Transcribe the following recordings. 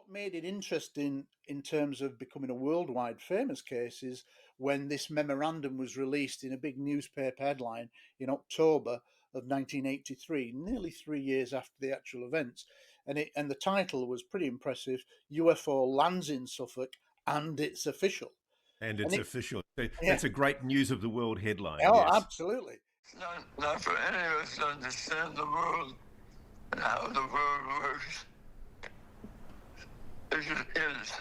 made it interesting in terms of becoming a worldwide famous case is when this memorandum was released in a big newspaper headline in October of 1983, nearly 3 years after the actual events. And the title was pretty impressive: UFO lands in Suffolk and it's official. And And it's it, official. yeah, That's a great news of the world headline, oh, yes. absolutely. Not for any of us to understand the world and how the world works. It just is.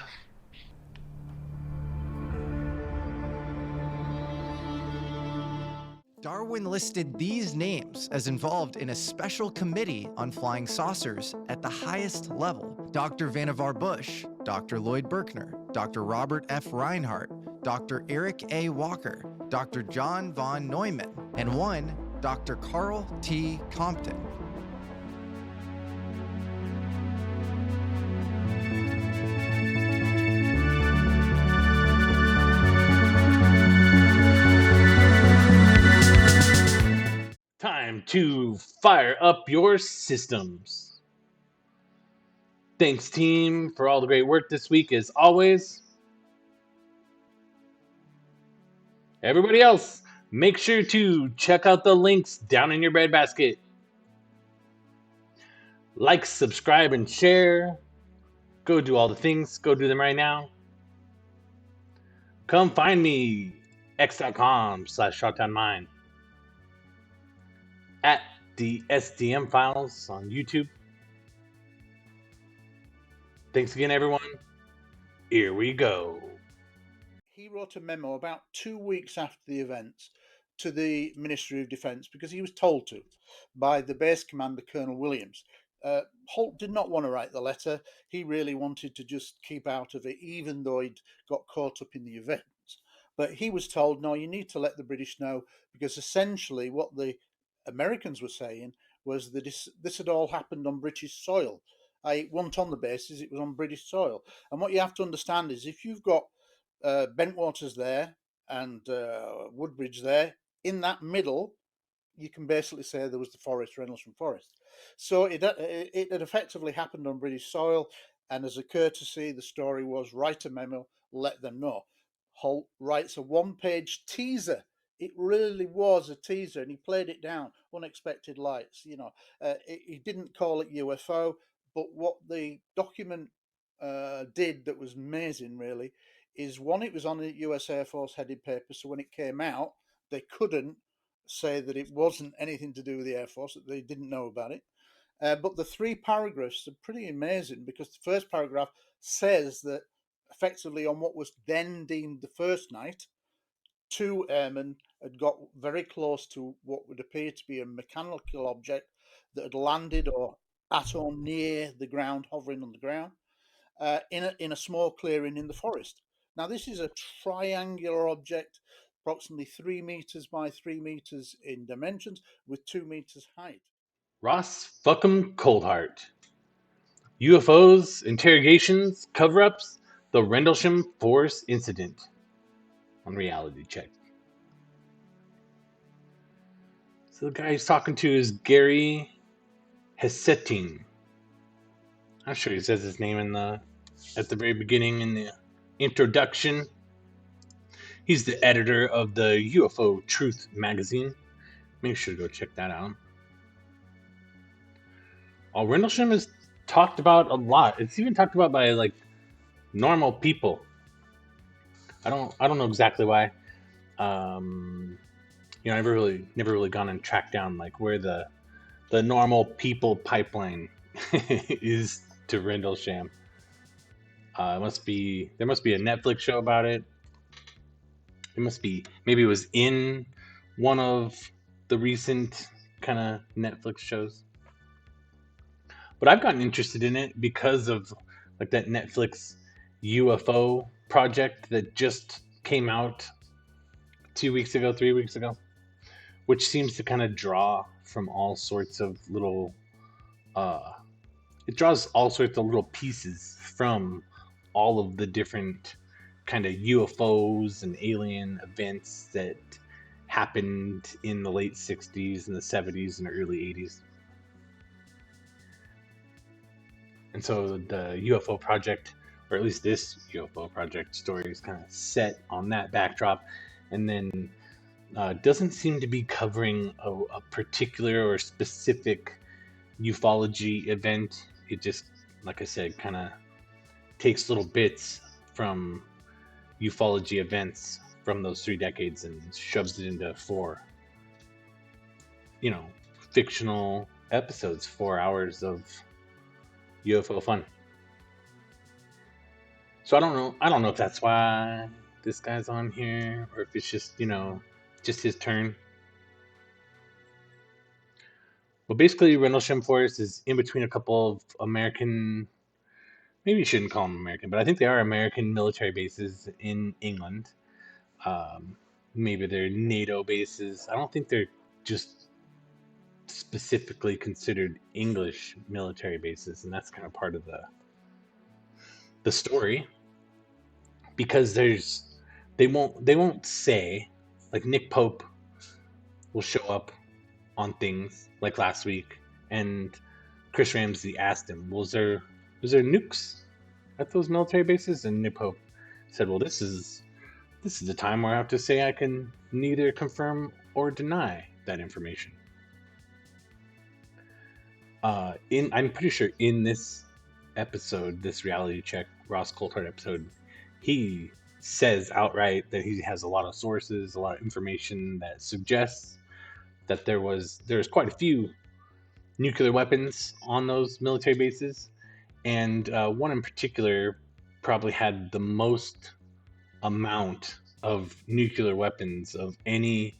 Darwin listed these names as involved in a special committee on flying saucers at the highest level: Dr. Vannevar Bush, Dr. Lloyd Berkner, Dr. Robert F. Reinhardt, Dr. Eric A. Walker, Dr. John von Neumann, and one Dr. Carl T. Compton. Time to fire up your systems. Thanks, team, for all the great work this week, as always. Everybody else, make sure to check out the links down in your breadbasket. Like, subscribe, and share. Go do all the things. Go do them right now. Come find me, x.com/shotgunmine. At the sDm files on YouTube. Thanks again, everyone. Here we go. He wrote a memo about 2 weeks after the events to the Ministry of Defence because he was told to by the base commander, Colonel Williams. Holt did not want to write the letter. He really wanted to just keep out of it, even though he'd got caught up in the events. But he was told, no, you need to let the British know, because essentially what the Americans were saying was that this had all happened on British soil. It wasn't on the bases, it was on British soil. And what you have to understand is if you've got Bentwaters there and Woodbridge there, in that middle, you can basically say there was the forest, Rendlesham Forest. So it had effectively happened on British soil, and as a courtesy, the story was write a memo, let them know. Holt writes a one-page teaser. It really was a teaser, and he played it down. Unexpected lights, he didn't call it UFO, but what the document did that was amazing, really, is one, it was on the US Air Force headed paper, so when it came out, they couldn't say that it wasn't anything to do with the Air Force, that they didn't know about it. But the 3 paragraphs are pretty amazing, because the first paragraph says that effectively on what was then deemed the first night, 2 airmen had got very close to what would appear to be a mechanical object that had landed or at or near the ground, hovering on the ground, in a small clearing in the forest. Now, this is a triangular object, approximately 3 meters by 3 meters in dimensions, with 2 meters height. Ross fucking Coulthart. UFOs, interrogations, cover-ups, the Rendlesham Forest incident. On Reality Check. So the guy he's talking to is Gary Heseltine. I'm sure he says his name at the very beginning in the introduction. He's the editor of the UFO Truth Magazine. Make sure to go check that out. Rendlesham is talked about a lot. It's even talked about by like normal people. I don't know exactly why. I've never really gone and tracked down like where the normal people pipeline is to Rendlesham. There must be a Netflix show about it. Maybe it was in one of the recent kind of Netflix shows. But I've gotten interested in it because of like that Netflix UFO project that just came out 3 weeks ago, which seems to kind of draw from all sorts of little it draws all sorts of little pieces from all of the different kind of UFOs and alien events that happened in the late 60s and the 70s and the early 80s. And so the UFO project, or at least this UFO project story, is kind of set on that backdrop, and then doesn't seem to be covering a particular or specific ufology event. It just, like I said, kind of takes little bits from ufology events from those 3 decades and shoves it into 4, fictional episodes, 4 hours of UFO fun. So I don't know if that's why this guy's on here, or if it's just, just his turn. Well, basically, Rendlesham Forest is in between a couple of American, maybe you shouldn't call them American, but I think they are American military bases in England. Maybe they're NATO bases. I don't think they're just specifically considered English military bases, and that's kind of part of the story, because they won't say, like, Nick Pope will show up on things like last week, and Chris Ramsey asked him, was there nukes at those military bases? And Nick Pope said, well, this is the time where I have to say I can neither confirm or deny that information. I'm pretty sure in this episode, this reality check Ross Coulthart episode, he says outright that he has a lot of sources, a lot of information that suggests that there's quite a few nuclear weapons on those military bases, and one in particular probably had the most amount of nuclear weapons of any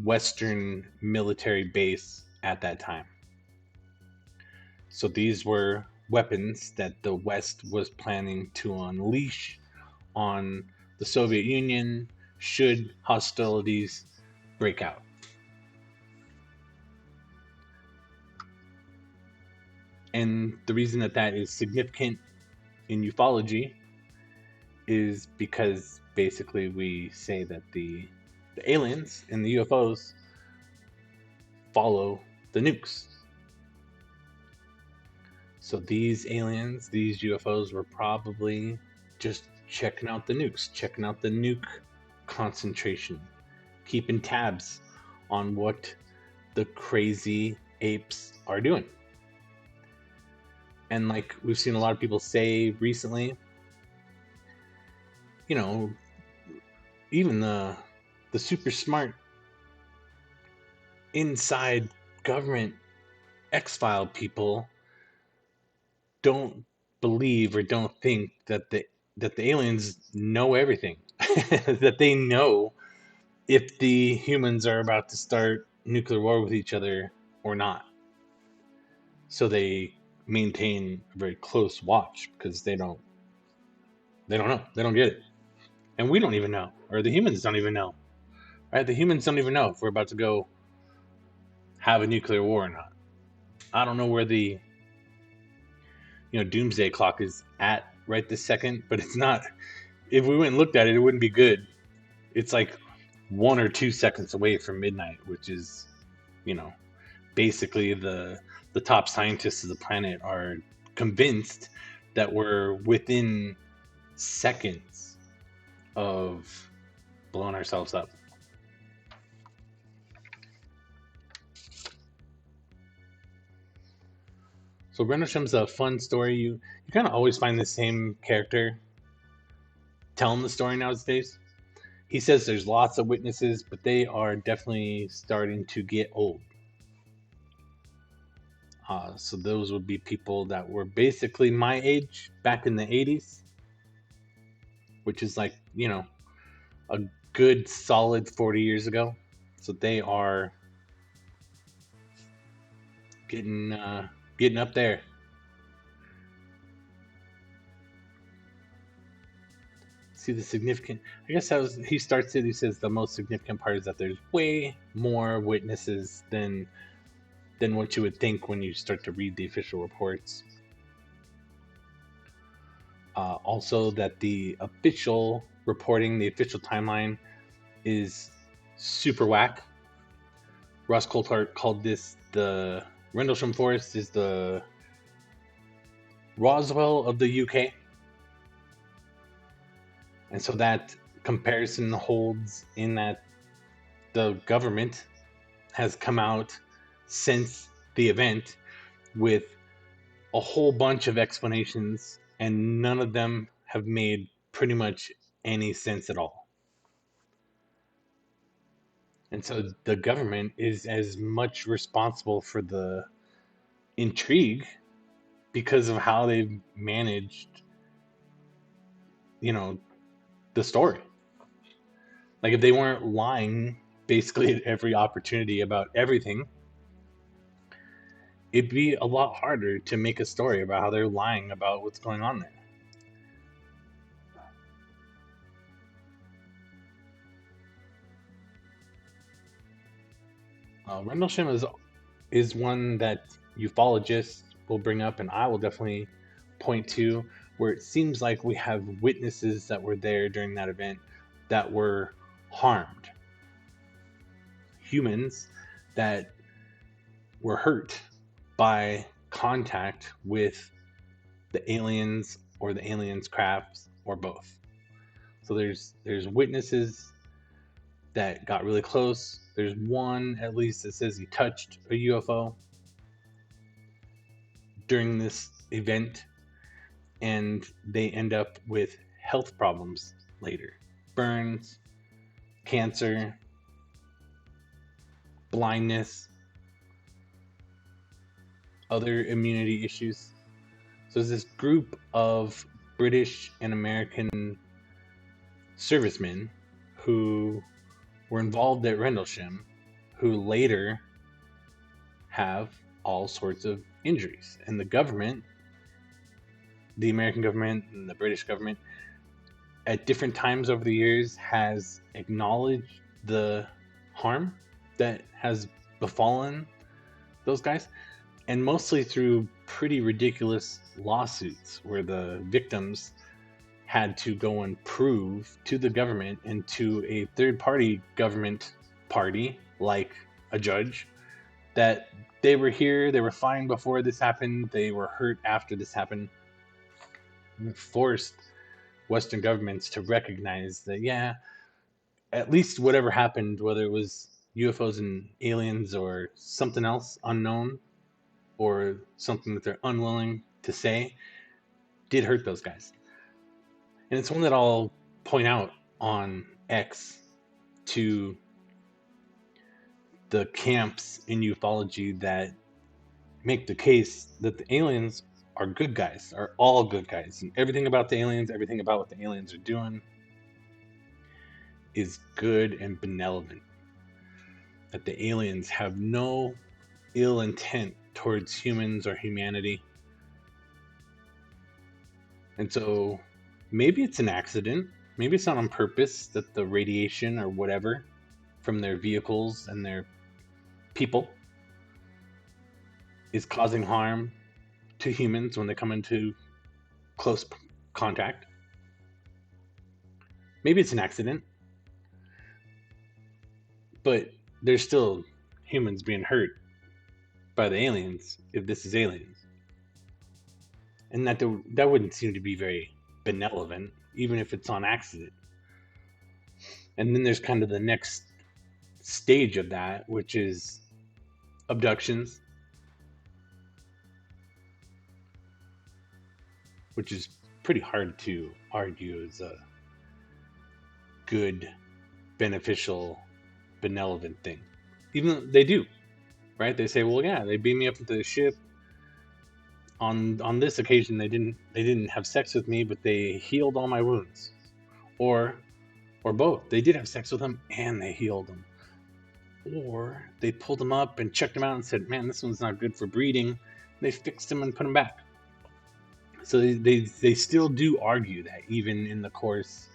Western military base at that time. So these were weapons that the West was planning to unleash on the Soviet Union should hostilities break out. And the reason that is significant in ufology is because basically we say that the aliens and the UFOs follow the nukes. So these aliens, these UFOs, were probably just checking out the nukes, checking out the nuke concentration, keeping tabs on what the crazy apes are doing. And like we've seen a lot of people say recently, even the super smart inside government X-File people don't believe or don't think that the aliens know everything. That they know if the humans are about to start nuclear war with each other or not. So they maintain a very close watch because they don't know. They don't get it. And we don't even know, or the humans don't even know. Right? The humans don't even know if we're about to go have a nuclear war or not. I don't know where the doomsday clock is at right this second, but it's not. If we went and looked at it, it wouldn't be good. It's like 1 or 2 seconds away from midnight, which is, basically the top scientists of the planet are convinced that we're within seconds of blowing ourselves up. So Rendlesham's a fun story. You kind of always find the same character telling the story nowadays. He says there's lots of witnesses, but they are definitely starting to get old. So those would be people that were basically my age back in the 80s, which is like, a good solid 40 years ago. So they are getting up there. See the significant, I guess he starts it, he says the most significant part is that there's way more witnesses than what you would think when you start to read the official reports. Also that the official reporting, the official timeline is super whack. Ross Coulthart called this the Rendlesham Forest is the Roswell of the UK. And so that comparison holds in that the government has come out since the event with a whole bunch of explanations, and none of them have made pretty much any sense at all. And so the government is as much responsible for the intrigue because of how they've managed, the story. Like, if they weren't lying basically at every opportunity about everything, it'd be a lot harder to make a story about how they're lying about what's going on there. Rendlesham is one that ufologists will bring up, and I will definitely point to, where it seems like we have witnesses that were there during that event that were harmed. Humans that were hurt by contact with the aliens or the aliens' crafts or both. So there's witnesses that got really close. There's one, at least, that says he touched a UFO during this event, and they end up with health problems later. Burns, cancer, blindness, other immunity issues. So there's this group of British and American servicemen who were involved at Rendlesham, who later have all sorts of injuries. And the government, the American government and the British government, at different times over the years has acknowledged the harm that has befallen those guys, and mostly through pretty ridiculous lawsuits where the victims had to go and prove to the government and to a third-party government party, like a judge, that they were here, they were fine before this happened, they were hurt after this happened. And forced Western governments to recognize that, yeah, at least whatever happened, whether it was UFOs and aliens or something else unknown or something that they're unwilling to say, did hurt those guys. And it's one that I'll point out on X to the camps in ufology that make the case that the aliens are good guys, are all good guys. And everything about the aliens, everything about what the aliens are doing is good and benevolent. That the aliens have no ill intent towards humans or humanity. And so maybe it's an accident. Maybe it's not on purpose that the radiation or whatever from their vehicles and their people is causing harm to humans when they come into close contact. Maybe it's an accident. But there's still humans being hurt by the aliens if this is aliens. And that wouldn't seem to be very benevolent, even if it's on accident. And then there's kind of the next stage of that, which is abductions, which is pretty hard to argue as a good, beneficial, benevolent thing. Even though they do, right? They say, well, yeah, they beamed me up into the ship. On this occasion, they didn't have sex with me, but they healed all my wounds, or both. They did have sex with them and they healed them, or they pulled them up and checked them out and said, man, this one's not good for breeding. They fixed them and put them back. So they still do argue that even in the course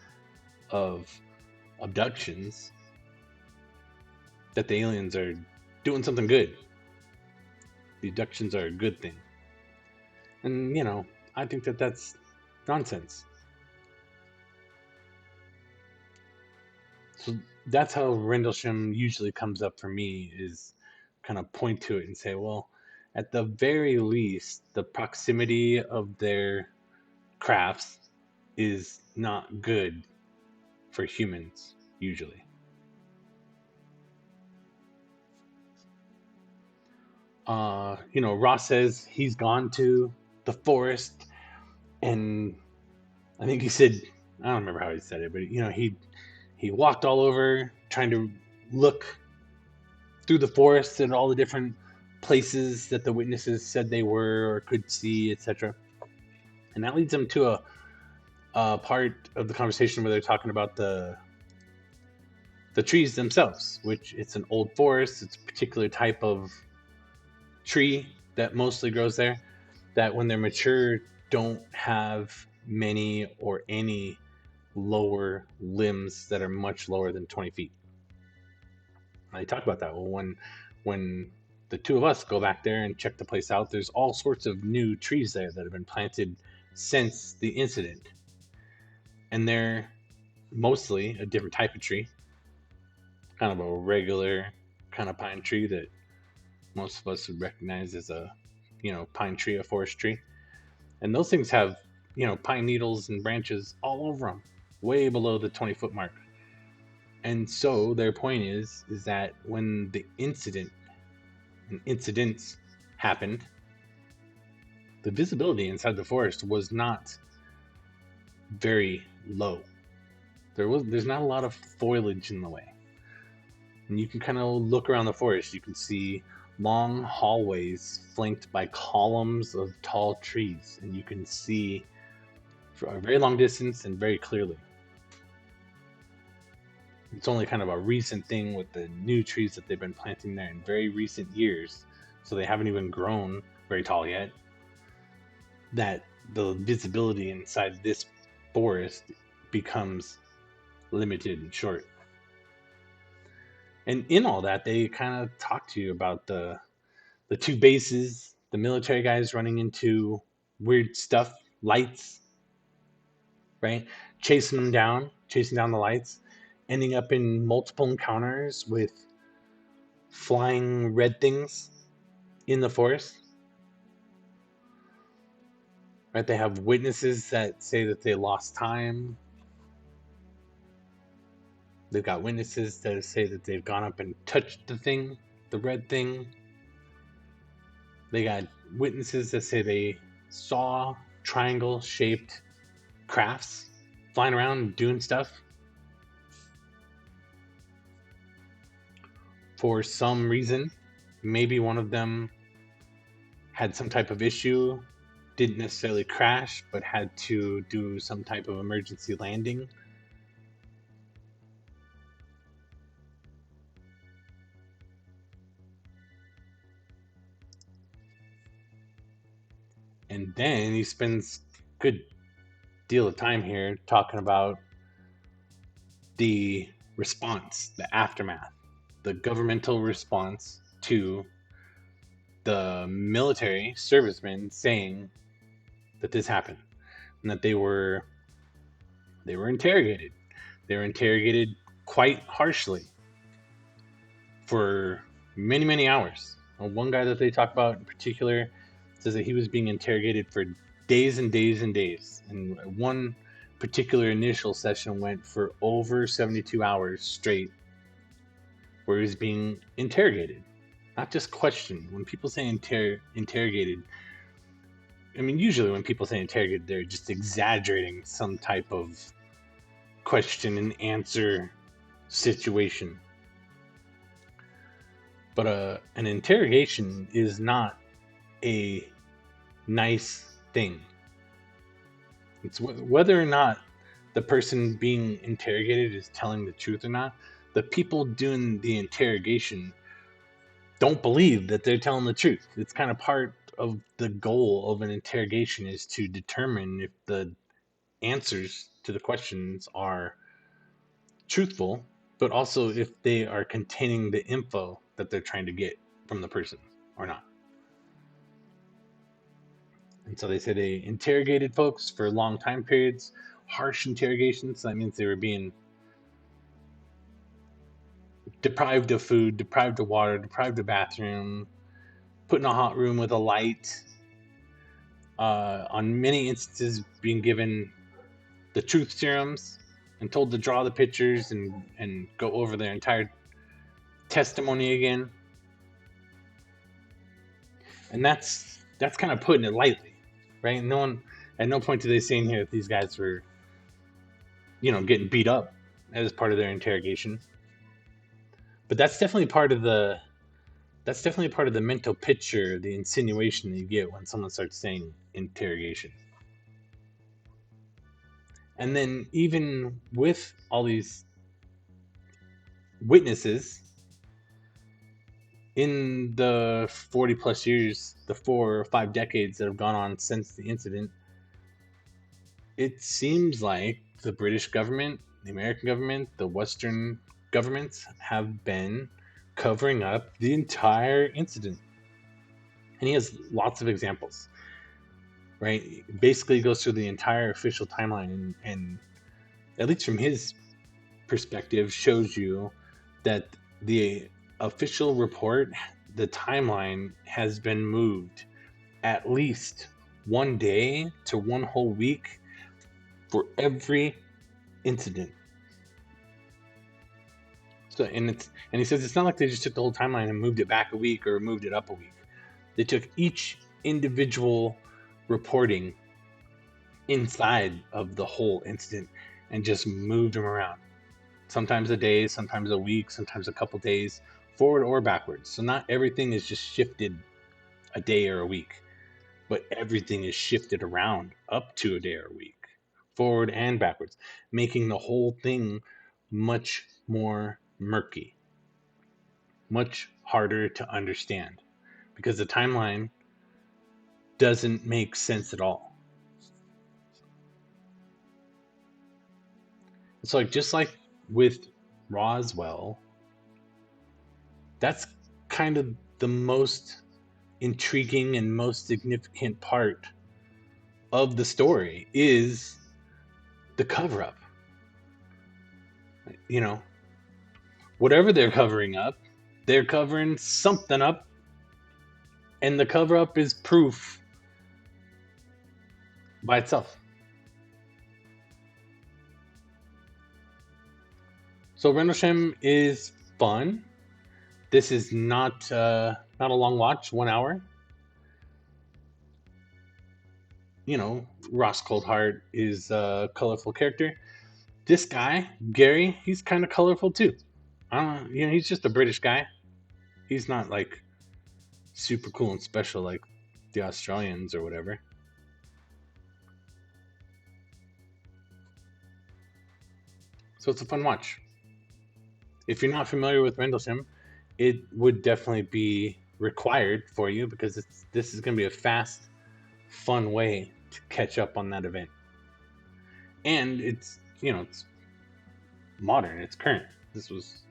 of abductions, that the aliens are doing something good. The abductions are a good thing. And, I think that that's nonsense. So that's how Rendlesham usually comes up for me, is kind of point to it and say, well, at the very least, the proximity of their crafts is not good for humans, usually. Ross says he's gone to the forest, and I think he said, I don't remember how he said it, but he walked all over trying to look through the forest at all the different places that the witnesses said they were or could see, etc. And that leads him to a part of the conversation where they're talking about the trees themselves, which it's an old forest. It's a particular type of tree that mostly grows there, that when they're mature don't have many or any lower limbs that are much lower than 20 feet. I talk about that. Well, when the two of us go back there and check the place out, there's all sorts of new trees there that have been planted since the incident. And they're mostly a different type of tree, kind of a regular kind of pine tree that most of us would recognize as a pine tree, a forest tree. And those things have pine needles and branches all over them, way below the 20-foot mark. And so their point is that when the incidents happened, the visibility inside the forest was not very low. There's not a lot of foliage in the way. And you can kind of look around the forest. You can see long hallways flanked by columns of tall trees, and you can see for a very long distance and very clearly. It's only kind of a recent thing with the new trees that they've been planting there in very recent years, so they haven't even grown very tall yet, that the visibility inside this forest becomes limited and short. And in all that, they kind of talk to you about the two bases, the military guys running into weird stuff, lights, right? Chasing down the lights, ending up in multiple encounters with flying red things in the forest. Right? They have witnesses that say that they lost time. They've got witnesses that say that they've gone up and touched the red thing. They got witnesses that say they saw triangle-shaped crafts flying around and doing stuff. For some reason, maybe one of them had some type of issue, didn't necessarily crash, but had to do some type of emergency landing. And then he spends a good deal of time here talking about the response, the aftermath, the governmental response to the military servicemen saying that this happened and that they were interrogated. They were interrogated quite harshly for many, many hours. One guy that they talk about in particular says that he was being interrogated for days and days and days. And one particular initial session went for over 72 hours straight, where he was being interrogated, not just questioned. When people say interrogated, I mean, usually when people say interrogated, they're just exaggerating some type of question and answer situation. But an interrogation is not a nice thing. It's whether or not the person being interrogated is telling the truth or not. The people doing the interrogation don't believe that they're telling the truth. It's kind of part of the goal of an interrogation is to determine if the answers to the questions are truthful, but also if they are containing the info that they're trying to get from the person or not. And so they say they interrogated folks for long time periods, harsh interrogations. That means they were being deprived of food, deprived of water, deprived of bathroom, put in a hot room with a light. On many instances, being given the truth serums and told to draw the pictures and go over their entire testimony again. And that's kind of putting it lightly, right? No one, at no point do they say in here that these guys were, getting beat up as part of their interrogation. But that's definitely part of the mental picture, the insinuation that you get when someone starts saying interrogation. And then even with all these witnesses in the 40 plus years, the 4 or 5 decades that have gone on since the incident, it seems like the British government, the American government, the Western governments have been covering up the entire incident. And he has lots of examples, right? Basically goes through the entire official timeline and at least from his perspective, shows you that the official report, the timeline has been moved at least 1 day to 1 whole week for every incident. So, and he says it's not like they just took the whole timeline and moved it back a week or moved it up a week. They took each individual reporting inside of the whole incident and just moved them around. Sometimes a day, sometimes a week, sometimes a couple days, forward or backwards. So not everything is just shifted a day or a week, but everything is shifted around up to a day or a week, forward and backwards, making the whole thing much more murky, much harder to understand, because the timeline doesn't make sense at all. It's like, just like with Roswell, that's kind of the most intriguing and most significant part of the story is the cover-up. Whatever they're covering up, they're covering something up, and the cover-up is proof by itself. So Rendlesham is fun. This is not a long watch, 1 hour. Ross Coulthart is a colorful character. This guy, Gary, he's kind of colorful too. He's just a British guy. He's not like super cool and special like the Australians or whatever. So it's a fun watch. If you're not familiar with Rendlesham, it would definitely be required for you, because this is going to be a fast, fun way to catch up on that event. And it's modern, it's current. This was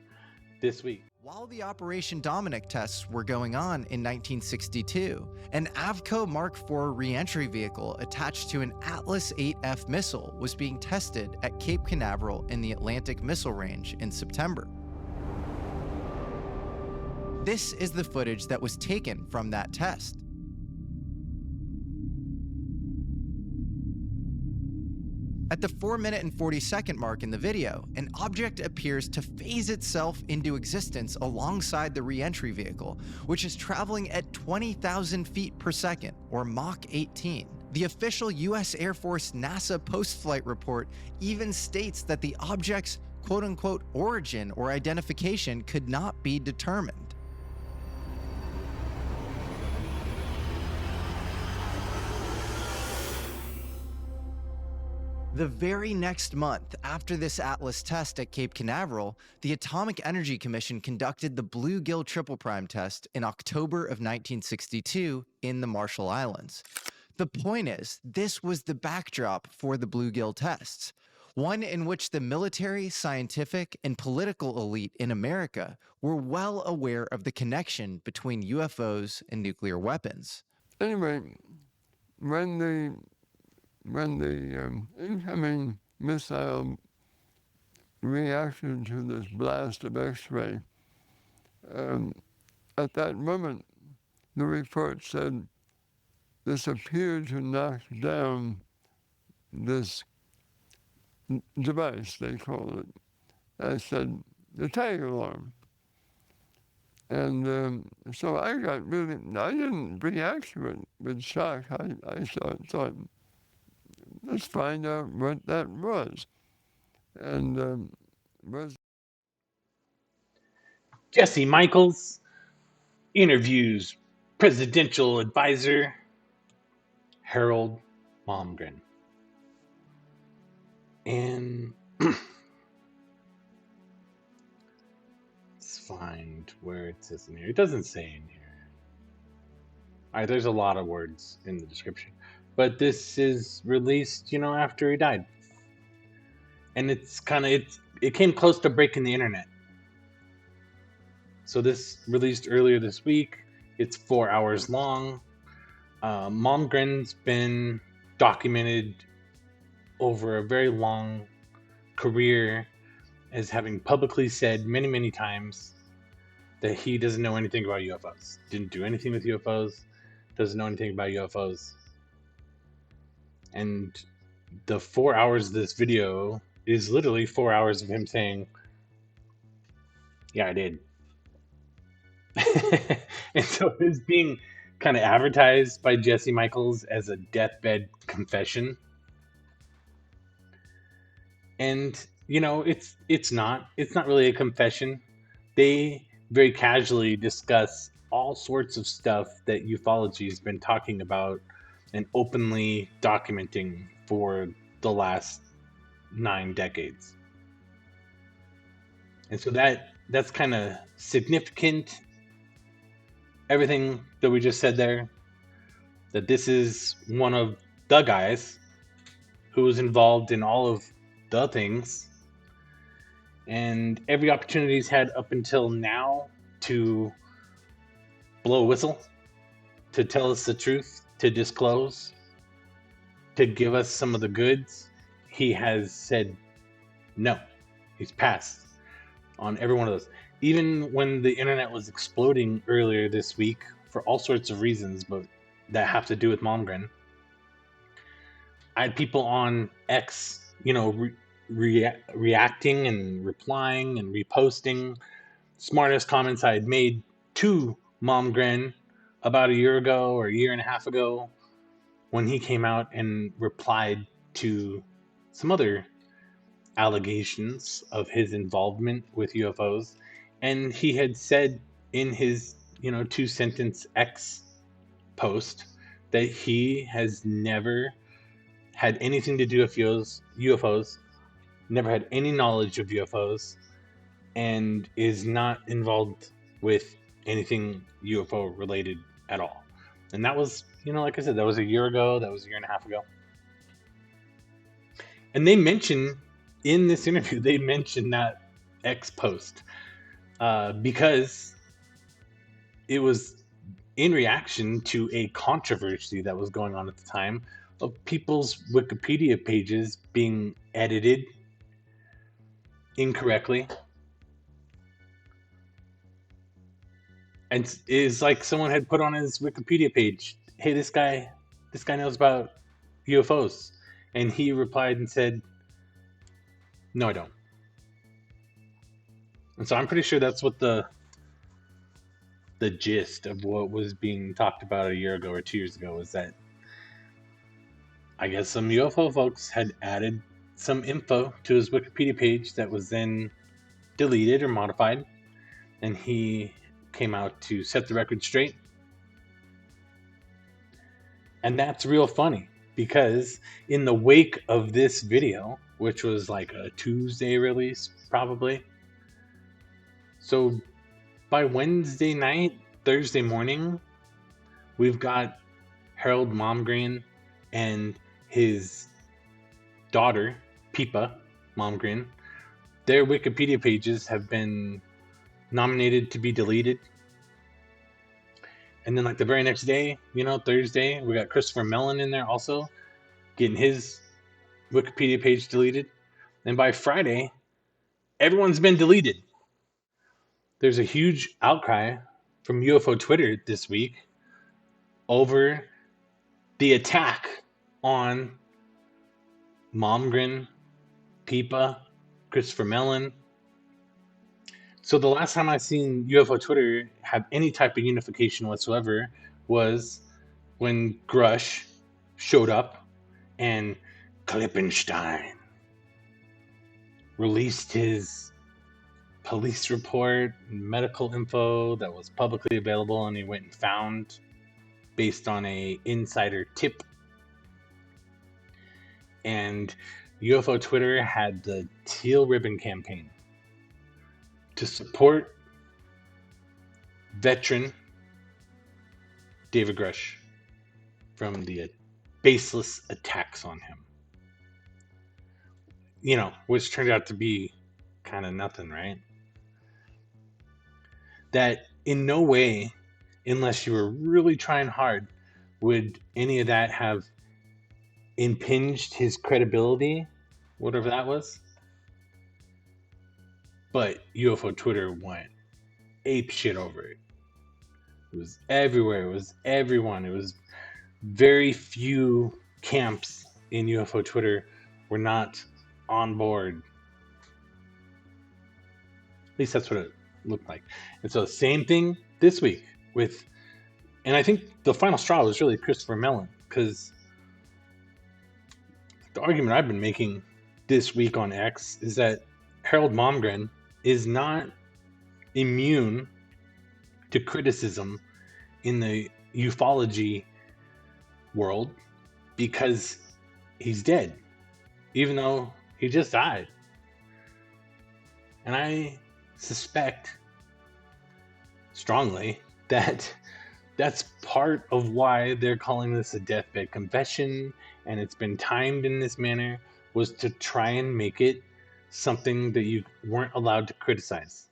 this week. While the Operation Dominic tests were going on in 1962, an Avco Mark IV reentry vehicle attached to an Atlas 8F missile was being tested at Cape Canaveral in the Atlantic Missile Range in September. This is the footage that was taken from that test. At the 4-minute and 40-second mark in the video, an object appears to phase itself into existence alongside the re-entry vehicle, which is traveling at 20,000 feet per second, or Mach 18. The official US Air Force NASA post-flight report even states that the object's quote-unquote origin or identification could not be determined. The very next month after this Atlas test at Cape Canaveral, the Atomic Energy Commission conducted the Bluegill Triple Prime test in October of 1962 in the Marshall Islands. The point is, this was the backdrop for the Bluegill tests, one in which the military, scientific, and political elite in America were well aware of the connection between UFOs and nuclear weapons. Anyway, when the incoming missile reacted to this blast of X-ray, at that moment, the report said this appeared to knock down this device, they called it. I said, the tag alarm. And so I didn't react to it with shock. I thought, let's find out what that was. And was Jesse Michels interviews presidential advisor Harald Malmgren. And let's find where it says in here. It doesn't say in here. All right, there's a lot of words in the description. But this is released, after he died. And it came close to breaking the internet. So this released earlier this week. It's 4 hours long. Malmgren's been documented over a very long career as having publicly said many, many times that he doesn't know anything about UFOs. Didn't do anything with UFOs. Doesn't know anything about UFOs. And the 4 hours of this video is literally 4 hours of him saying, yeah, I did. And so it's being kind of advertised by Jesse Michels as a deathbed confession. And it's not really a confession. They very casually discuss all sorts of stuff that ufology has been talking about and openly documenting for the last 9 decades. And so that's kind of significant. Everything that we just said there, that this is one of the guys who was involved in all of the things, and every opportunity he's had up until now to blow a whistle, to tell us the truth, to disclose, to give us some of the goods, he has said no. He's passed on every one of those. Even when the internet was exploding earlier this week for all sorts of reasons, but that have to do with Malmgren, I had people on X, reacting and replying and reposting smartest comments I had made to Malmgren about a year ago or a year and a half ago when he came out and replied to some other allegations of his involvement with UFOs. And he had said in his, 2-sentence X post that he has never had anything to do with UFOs, never had any knowledge of UFOs, and is not involved with anything UFO related at all. And that was, like I said, that was a year ago, that was a year and a half ago. And they mention in this interview, they mention that X post because it was in reaction to a controversy that was going on at the time of people's Wikipedia pages being edited incorrectly. And it's like someone had put on his Wikipedia page, hey, this guy knows about UFOs. And he replied and said, no, I don't. And so I'm pretty sure that's what the gist of what was being talked about a year ago or 2 years ago was that I guess some UFO folks had added some info to his Wikipedia page that was then deleted or modified. And he came out to set the record straight. And that's real funny because in the wake of this video, which was like a Tuesday release, probably. So by Wednesday night, Thursday morning, we've got Harald Malmgren and his daughter, Pippa Malmgren. Their Wikipedia pages have been nominated to be deleted. And then like the very next day, Thursday, we got Christopher Mellon in there also getting his Wikipedia page deleted. And by Friday, everyone's been deleted. There's a huge outcry from UFO Twitter this week over the attack on Malmgren, Pipa, Christopher Mellon. So the last time I seen UFO Twitter have any type of unification whatsoever was when Grush showed up and Klippenstein released his police report and medical info that was publicly available, and he went and found based on a insider tip. And UFO Twitter had the Teal Ribbon campaign to support veteran David Grush from the baseless attacks on him. You know, which turned out to be kind of nothing, right? That in no way, unless you were really trying hard, would any of that have impinged his credibility, whatever that was. But UFO Twitter went ape shit over it. It was everywhere. It was everyone. It was very few camps in UFO Twitter were not on board. At least that's what it looked like. And so same thing this week with, and I think the final straw was really Christopher Mellon, because the argument I've been making this week on X is that Harald Malmgren is not immune to criticism in the ufology world because he's dead, even though he just died. And I suspect strongly that that's part of why they're calling this a deathbed confession, and it's been timed in this manner, was to try and make it something that you weren't allowed to criticize.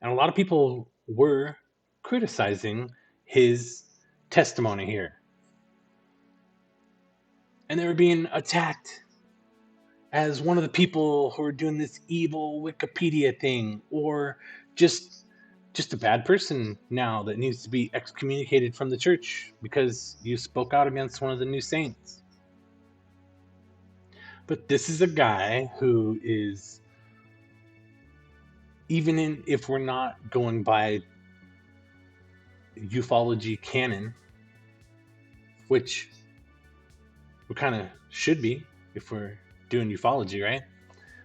And a lot of people were criticizing his testimony here. And they were being attacked as one of the people who are doing this evil Wikipedia thing, or just a bad person now that needs to be excommunicated from the church because you spoke out against one of the new saints. But this is a guy who is, even if we're not going by ufology canon, which we kind of should be if we're doing ufology, right?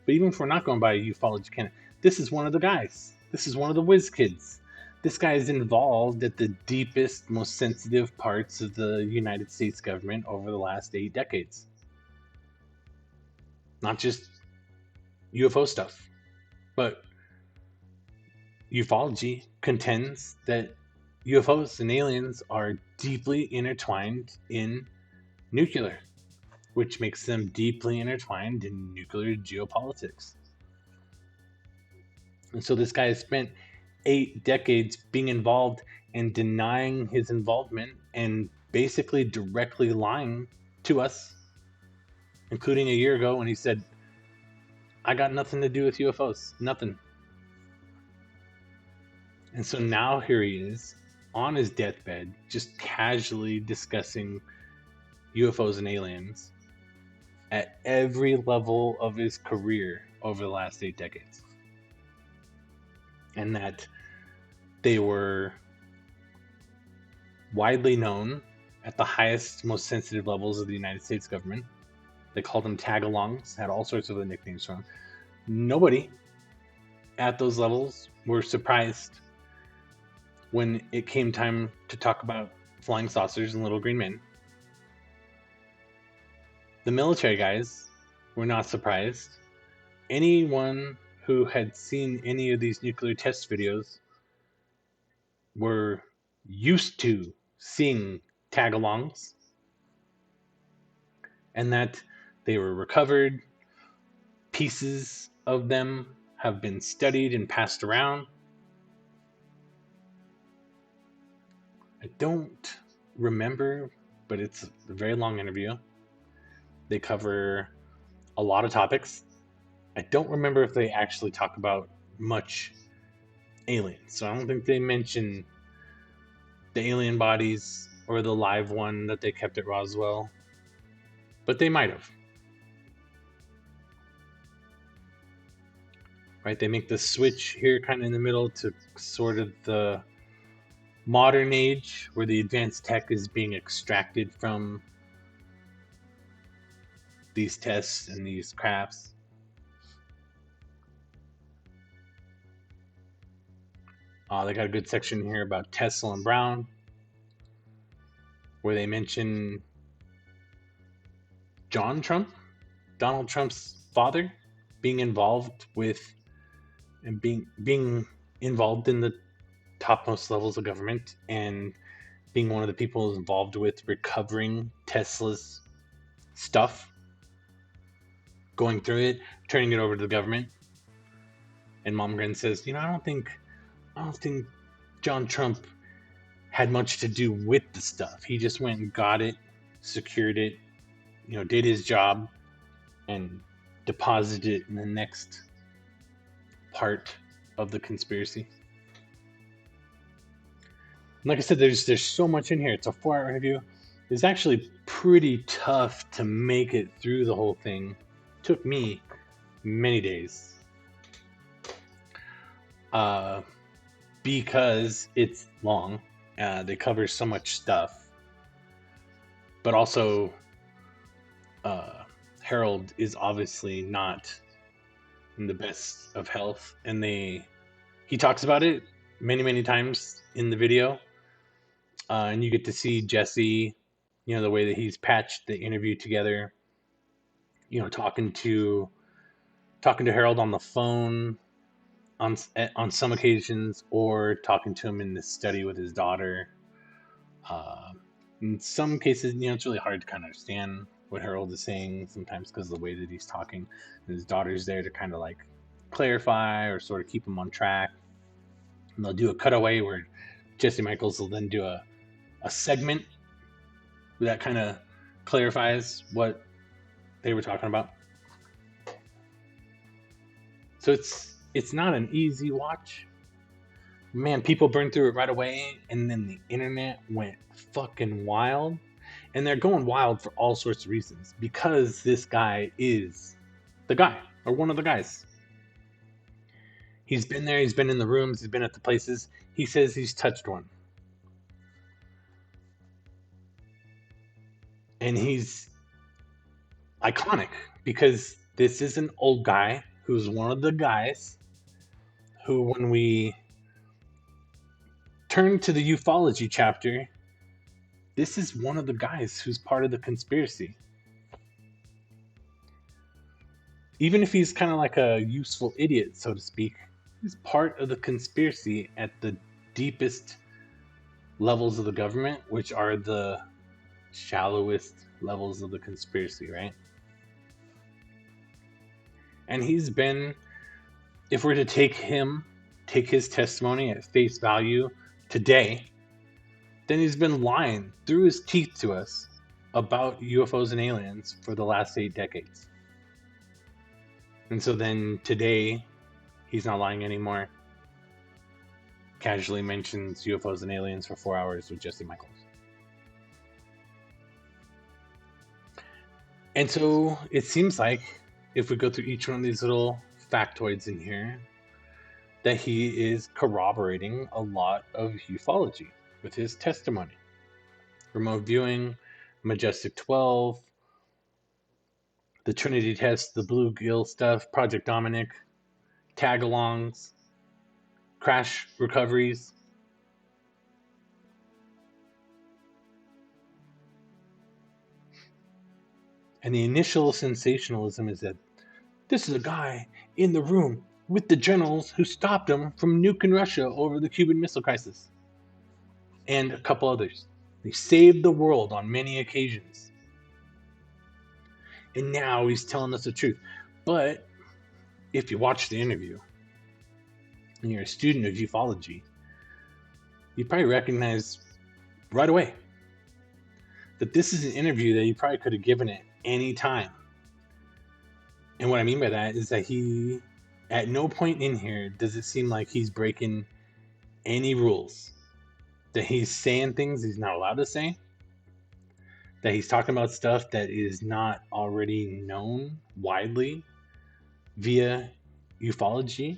But even if we're not going by ufology canon, this is one of the guys. This is one of the whiz kids. This guy is involved at the deepest, most sensitive parts of the United States government over the last 8 decades. Not just UFO stuff, but ufology contends that UFOs and aliens are deeply intertwined in nuclear, which makes them deeply intertwined in nuclear geopolitics. And so this guy has spent 8 decades being involved and denying his involvement and basically directly lying to us, including a year ago when he said, I got nothing to do with UFOs, nothing. And so now here he is on his deathbed, just casually discussing UFOs and aliens at every level of his career over the last 8 decades. And that they were widely known at the highest, most sensitive levels of the United States government. They called them tag-alongs, had all sorts of nicknames for them. Nobody at those levels were surprised when it came time to talk about flying saucers and little green men. The military guys were not surprised. Anyone who had seen any of these nuclear test videos were used to seeing tag-alongs, and that they were recovered. Pieces of them have been studied and passed around. I don't remember, but it's a very long interview. They cover a lot of topics. I don't remember if they actually talk about much aliens. So I don't think they mention the alien bodies or the live one that they kept at Roswell, but they might have. Right? They make the switch here kind of in the middle to sort of the modern age where the advanced tech is being extracted from these tests and these crafts. They got a good section here about Tesla and Brown, where they mention John Trump, Donald Trump's father, being involved with and being involved in the topmost levels of government and being one of the people involved with recovering Tesla's stuff, going through it, turning it over to the government. And Malmgren says, I don't think John Trump had much to do with the stuff. He just went and got it, secured it, did his job, and deposited it in the next part of the conspiracy. Like I said, there's so much in here. It's a 4-hour interview. It's actually pretty tough to make it through the whole thing. It took me many days. Because it's long. They cover so much stuff. But also, Harald is obviously not in the best of health. And he talks about it many times in the video. And you get to see Jesse, the way that he's patched the interview together, talking to Harald on the phone on some occasions, or talking to him in the study with his daughter. In some cases, it's really hard to kind of understand what Harald is saying sometimes because of the way that he's talking. And his daughter's there to kind of like clarify or sort of keep him on track. And they'll do a cutaway where Jesse Michels will then do a segment that kind of clarifies what they were talking about. So it's not an easy watch. Man, people burned through it right away, and then the internet went fucking wild. And they're going wild for all sorts of reasons, because this guy is the guy, or one of the guys. He's been there, he's been in the rooms, he's been at the places. He says he's touched one. And he's iconic because this is an old guy who's one of the guys who, when we turn to the ufology chapter, this is one of the guys who's part of the conspiracy. Even if he's kind of like a useful idiot, so to speak, he's part of the conspiracy at the deepest levels of the government, which are the shallowest levels of the conspiracy, right? And he's been, if we're to take his testimony at face value today, then he's been lying through his teeth to us about UFOs and aliens for the last 8 decades. And so then today, he's not lying anymore. Casually mentions UFOs and aliens for 4 hours with Jesse Michels. And so it seems like, if we go through each one of these little factoids in here, that he is corroborating a lot of ufology with his testimony. Remote viewing, Majestic 12, the Trinity test, the Bluegill stuff, Project Dominic, tag-alongs, crash recoveries. And the initial sensationalism is that this is a guy in the room with the generals who stopped him from nuking Russia over the Cuban Missile Crisis. And a couple others. They saved the world on many occasions. And now he's telling us the truth. But if you watch the interview and you're a student of ufology, you probably recognize right away that this is an interview that you probably could have given at any time. And what I mean by that is that he, at no point in here does it seem like he's breaking any rules. that he's saying things he's not allowed to say, that he's talking about stuff that is not already known widely via ufology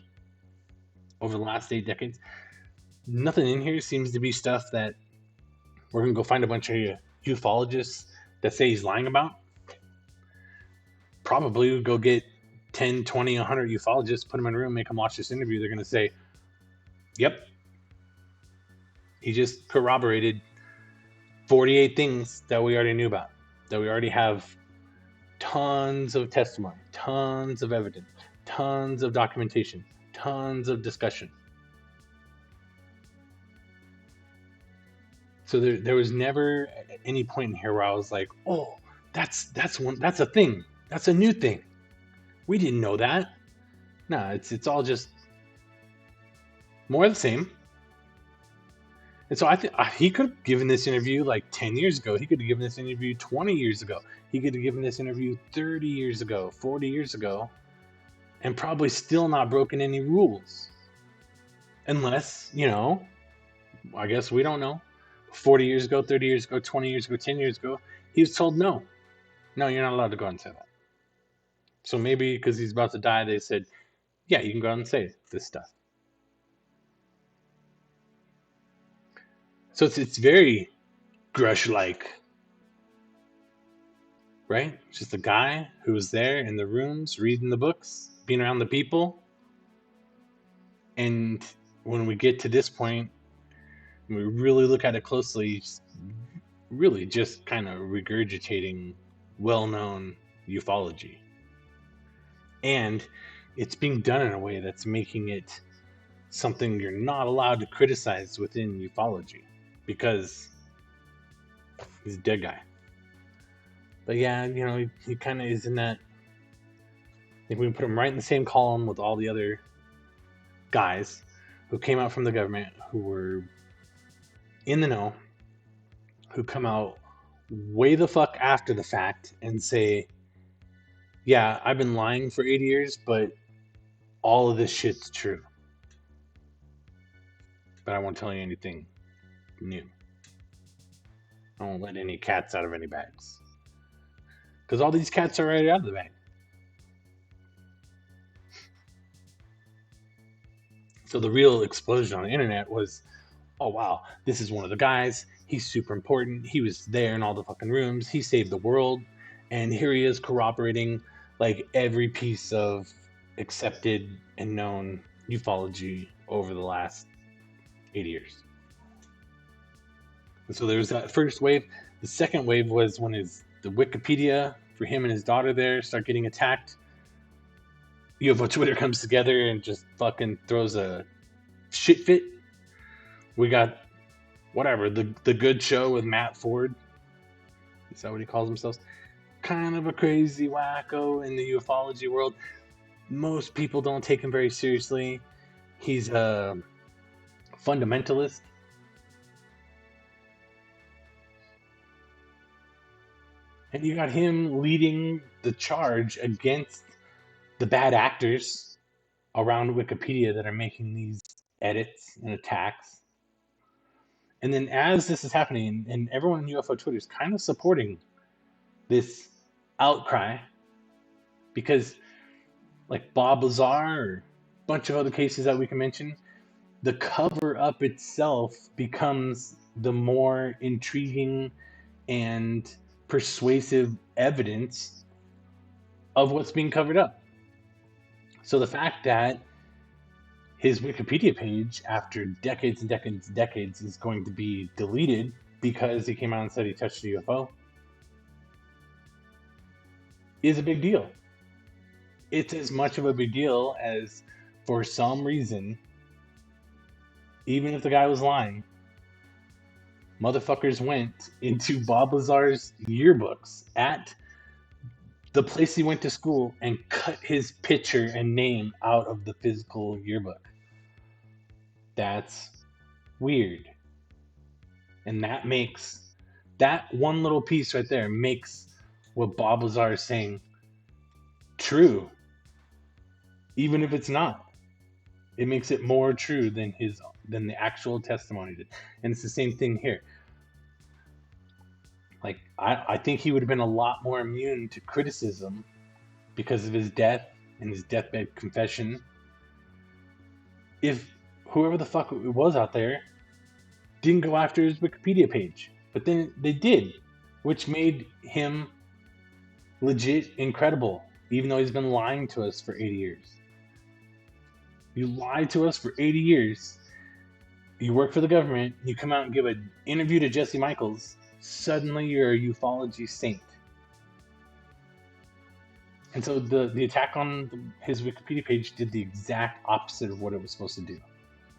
over the last 8 decades. Nothing in here seems to be stuff that we're going to go find a bunch of ufologists that say he's lying about. Probably we'll go get 10, 20, 100 ufologists, put them in a room, make them watch this interview. They're going to say, yep, he just corroborated 48 things that we already knew about, that we already have tons of testimony, tons of evidence, tons of documentation, tons of discussion. So there was never at any point in here where I was like, oh, that's a thing. That's a new thing. We didn't know that. No, it's all just more of the same. And so I think he could have given this interview like 10 years ago. He could have given this interview 20 years ago. He could have given this interview 30 years ago, 40 years ago, and probably still not broken any rules. Unless, I guess we don't know. 40 years ago, 30 years ago, 20 years ago, 10 years ago, he was told no, you're not allowed to go out and say that. So maybe because he's about to die, they said, yeah, you can go out and say this stuff. So it's very Grush-like, right? Just a guy who was there in the rooms, reading the books, being around the people. And when we get to this point, and we really look at it closely, really just kind of regurgitating well-known ufology. And it's being done in a way that's making it something you're not allowed to criticize within ufology, because he's a dead guy. But yeah, he kind of is in that. If we put him right in the same column with all the other guys who came out from the government, who were in the know, who come out way the fuck after the fact and say, yeah, I've been lying for 80 years, but all of this shit's true. But I won't tell you anything new. I won't let any cats out of any bags. Because all these cats are already out of the bag. So the real explosion on the internet was, oh wow, this is one of the guys. He's super important. He was there in all the fucking rooms. He saved the world. And here he is corroborating like every piece of accepted and known ufology over the last 80 years. And so there was that first wave. The second wave was when the Wikipedia for him and his daughter there start getting attacked. UFO Twitter comes together and just fucking throws a shit fit. We got whatever, the Good Show with Matt Ford. Is that what he calls himself? Kind of a crazy wacko in the ufology world. Most people don't take him very seriously. He's a fundamentalist. And you got him leading the charge against the bad actors around Wikipedia that are making these edits and attacks. And then as this is happening, and everyone in UFO Twitter is kind of supporting this outcry, because like Bob Lazar or a bunch of other cases that we can mention, the cover-up itself becomes the more intriguing and persuasive evidence of what's being covered up. So the fact that his Wikipedia page, after decades and decades and decades, is going to be deleted because he came out and said he touched a UFO is a big deal. It's as much of a big deal as, for some reason, even if the guy was lying, motherfuckers went into Bob Lazar's yearbooks at the place he went to school and cut his picture and name out of the physical yearbook. That's weird. And that one little piece right there makes what Bob Lazar is saying true, even if it's not. It makes it more true than the actual testimony did. And it's the same thing here. Like, I think he would have been a lot more immune to criticism because of his death and his deathbed confession if whoever the fuck it was out there didn't go after his Wikipedia page. But then they did, which made him legit incredible, even though he's been lying to us for 80 years. You lied to us for 80 years. You work for the government. You come out and give an interview to Jesse Michels. Suddenly you're a ufology saint. And so the attack on his Wikipedia page did the exact opposite of what it was supposed to do.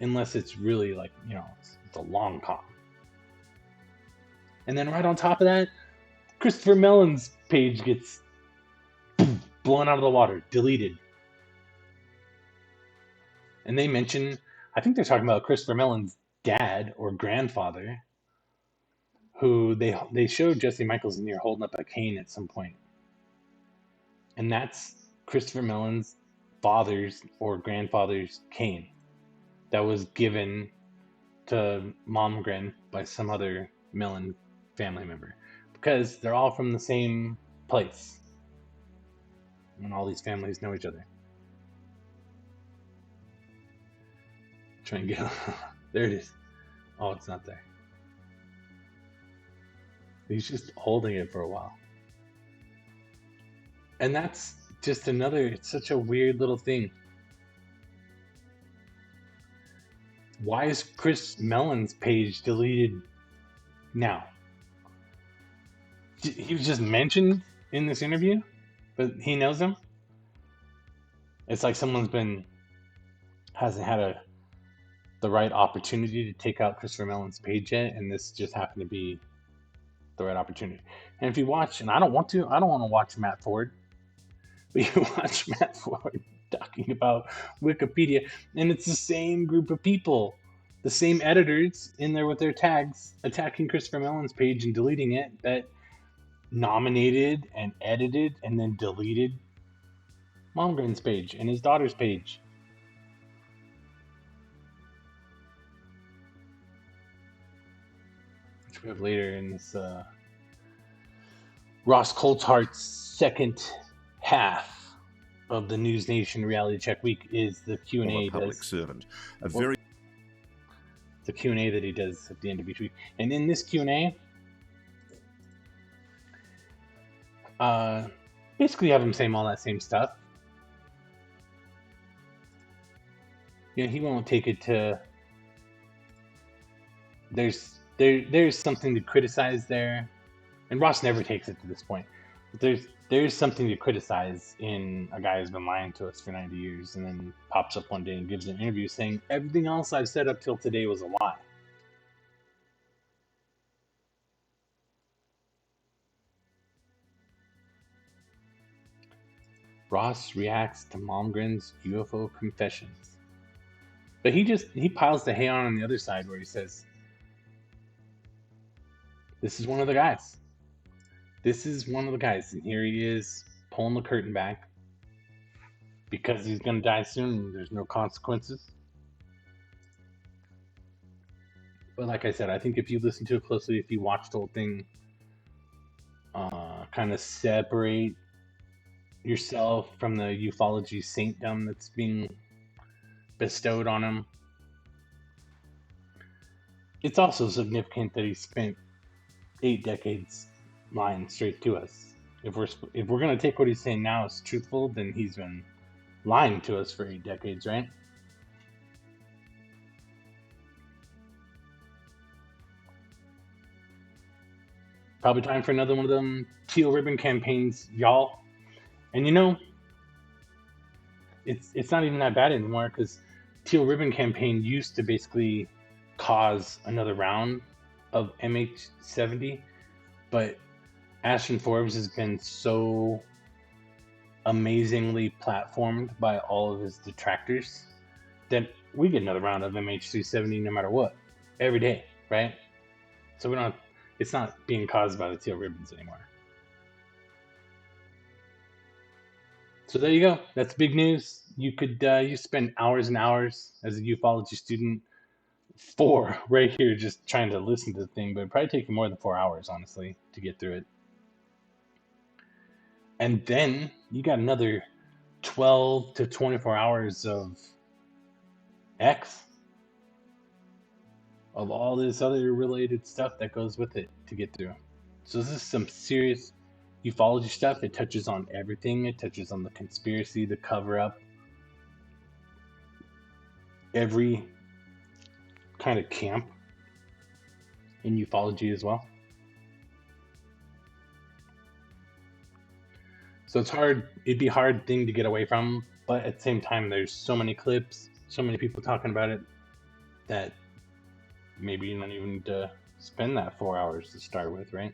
Unless it's really like, it's a long con. And then right on top of that, Christopher Mellon's page gets blown out of the water, deleted. And they mention, I think they're talking about Christopher Mellon's dad or grandfather, who they showed Jesse Michels in here holding up a cane at some point. And that's Christopher Mellon's father's or grandfather's cane that was given to Malmgren by some other Mellon family member. Because they're all from the same place. And all these families know each other. Try and get there it is. Oh, it's not there. He's just holding it for a while. And that's just it's such a weird little thing. Why is Chris Mellon's page deleted now? He was just mentioned in this interview, but he knows him. It's like someone's hasn't had the right opportunity to take out Christopher Mellon's page yet, and this just happened to be the right opportunity. And if you watch, and I don't want to watch Matt Ford, but you watch Matt Ford talking about Wikipedia, and it's the same group of people, the same editors in there with their tags attacking Christopher Mellon's page and deleting it, that nominated and edited and then deleted Malmgren's page and his daughter's page. Which we have later in this Ross Coulthart's second half of the News Nation Reality Check Week is the Q&A. Public servant, the Q&A that he does at the end of each week. And in this Q&A, basically have him saying all that same stuff. He won't take it to. There's something to criticize there, and Ross never takes it to this point. But there's something to criticize in a guy who's been lying to us for 90 years, and then pops up one day and gives an interview saying everything else I've said up till today was a lie. Ross reacts to Malmgren's UFO confessions. But he piles the hay on the other side where he says, this is one of the guys. This is one of the guys. And here he is pulling the curtain back because he's going to die soon and there's no consequences. But like I said, I think if you listen to it closely, if you watch the whole thing, kind of separate yourself from the ufology saintdom that's being bestowed on him. It's also significant that he spent 8 decades lying straight to us. If we're going to take what he's saying now as truthful, then he's been lying to us for 8 decades, right? Probably time for another one of them teal ribbon campaigns, y'all. And it's not even that bad anymore, because teal ribbon campaign used to basically cause another round of MH70, but Ashton Forbes has been so amazingly platformed by all of his detractors that we get another round of MH370 no matter what, every day, right? So it's not being caused by the teal ribbons anymore. So there you go. That's big news. You could you spend hours and hours as a ufology student, 4 right here just trying to listen to the thing, but it'd probably take you more than 4 hours, honestly, to get through it. And then you got another 12 to 24 hours of X, of all this other related stuff that goes with it to get through. So this is some serious ufology stuff. It touches on everything. It touches on the conspiracy, the cover-up, every kind of camp in ufology as well. So it's hard. It'd be a hard thing to get away from, but at the same time, there's so many clips, so many people talking about it, that maybe you don't even need to spend that 4 hours to start with, right?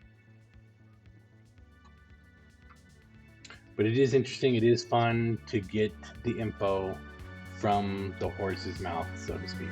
But it is interesting. It is fun to get the info from the horse's mouth, so to speak.